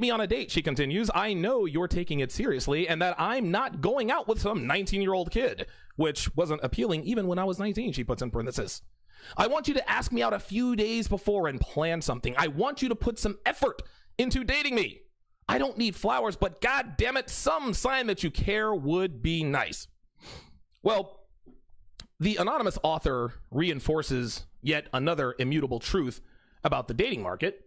me on a date, she continues. I know you're taking it seriously and that I'm not going out with some 19-year-old kid, which wasn't appealing even when I was 19, she puts in parentheses. I want you to ask me out a few days before and plan something. I want you to put some effort into dating me. I don't need flowers, but god damn it, some sign that you care would be nice. Well, the anonymous author reinforces yet another immutable truth about the dating market,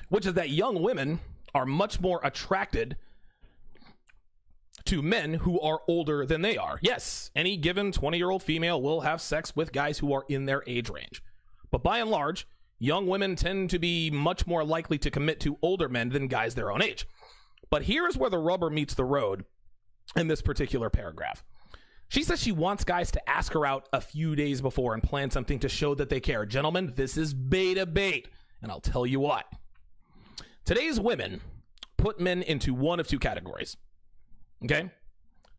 which is that young women are much more attracted to men who are older than they are. Yes, any given 20-year-old female will have sex with guys who are in their age range. But by and large, young women tend to be much more likely to commit to older men than guys their own age. But here's where the rubber meets the road in this particular paragraph. She says she wants guys to ask her out a few days before and plan something to show that they care. Gentlemen, this is beta bait, and I'll tell you what. Today's women put men into one of two categories. Okay?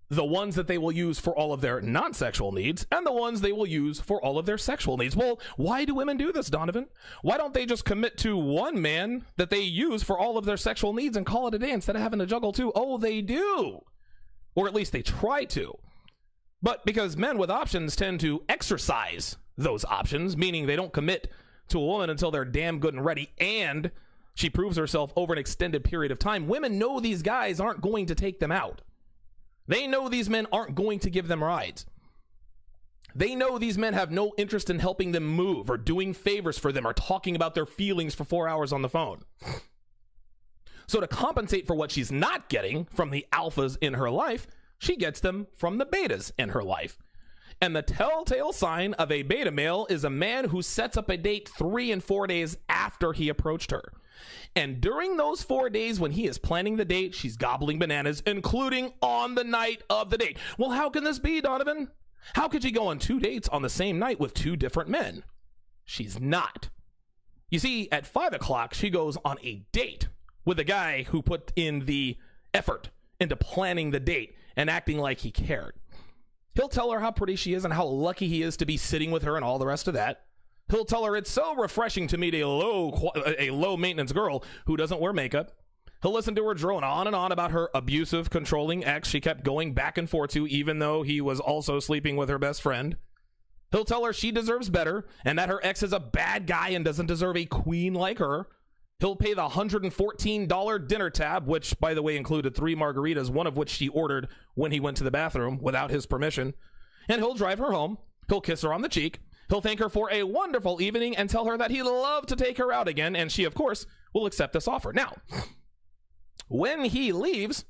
The ones that they will use for all of their non-sexual needs and the ones they will use for all of their sexual needs. Well, why do women do this, Donovan? Why don't they just commit to one man that they use for all of their sexual needs and call it a day instead of having to juggle two? Oh, they do. Or at least they try to. But because men with options tend to exercise those options, meaning they don't commit to a woman until they're damn good and ready, and she proves herself over an extended period of time, women know these guys aren't going to take them out. They know these men aren't going to give them rides. They know these men have no interest in helping them move or doing favors for them or talking about their feelings for 4 hours on the phone. So to compensate for what she's not getting from the alphas in her life, she gets them from the betas in her life. And the telltale sign of a beta male is a man who sets up a date 3 and 4 days after he approached her. And during those 4 days when he is planning the date, she's gobbling bananas, including on the night of the date. Well, how can this be, Donovan? How could she go on 2 dates on the same night with 2 different men? She's not. You see, at 5 o'clock, she goes on a date with a guy who put in the effort into planning the date and acting like he cared. He'll tell her how pretty she is and how lucky he is to be sitting with her and all the rest of that. He'll tell her it's so refreshing to meet a low maintenance girl who doesn't wear makeup. He'll listen to her drone on and on about her abusive, controlling ex she kept going back and forth to, even though he was also sleeping with her best friend. He'll tell her she deserves better and that her ex is a bad guy and doesn't deserve a queen like her. He'll pay the $114 dinner tab, which, by the way, included 3 margaritas, one of which she ordered when he went to the bathroom without his permission. And he'll drive her home. He'll kiss her on the cheek. He'll thank her for a wonderful evening and tell her that he'd love to take her out again, and she, of course, will accept this offer. Now, when he leaves,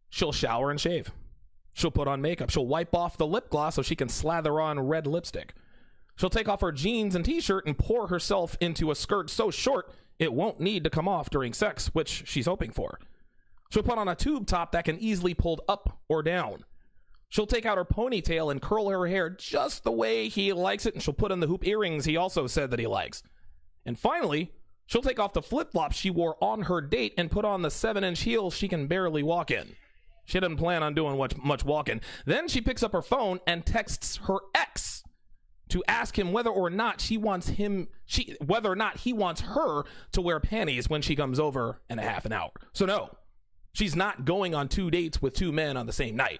she'll shower and shave. She'll put on makeup. She'll wipe off the lip gloss so she can slather on red lipstick. She'll take off her jeans and t-shirt and pour herself into a skirt so short it won't need to come off during sex, which she's hoping for. She'll put on a tube top that can easily pulled up or down. She'll take out her ponytail and curl her hair just the way he likes it, and she'll put in the hoop earrings he also said that he likes. And finally, she'll take off the flip-flops she wore on her date and put on the 7-inch heels she can barely walk in. She didn't plan on doing much walking. Then she picks up her phone and texts her ex to ask him whether or not he wants her to wear panties when she comes over in a half an hour. So no, she's not going on 2 dates with 2 men on the same night.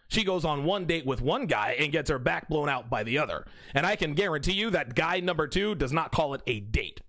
She goes on 1 date with one guy and gets her back blown out by the other. And I can guarantee you that guy number 2 does not call it a date.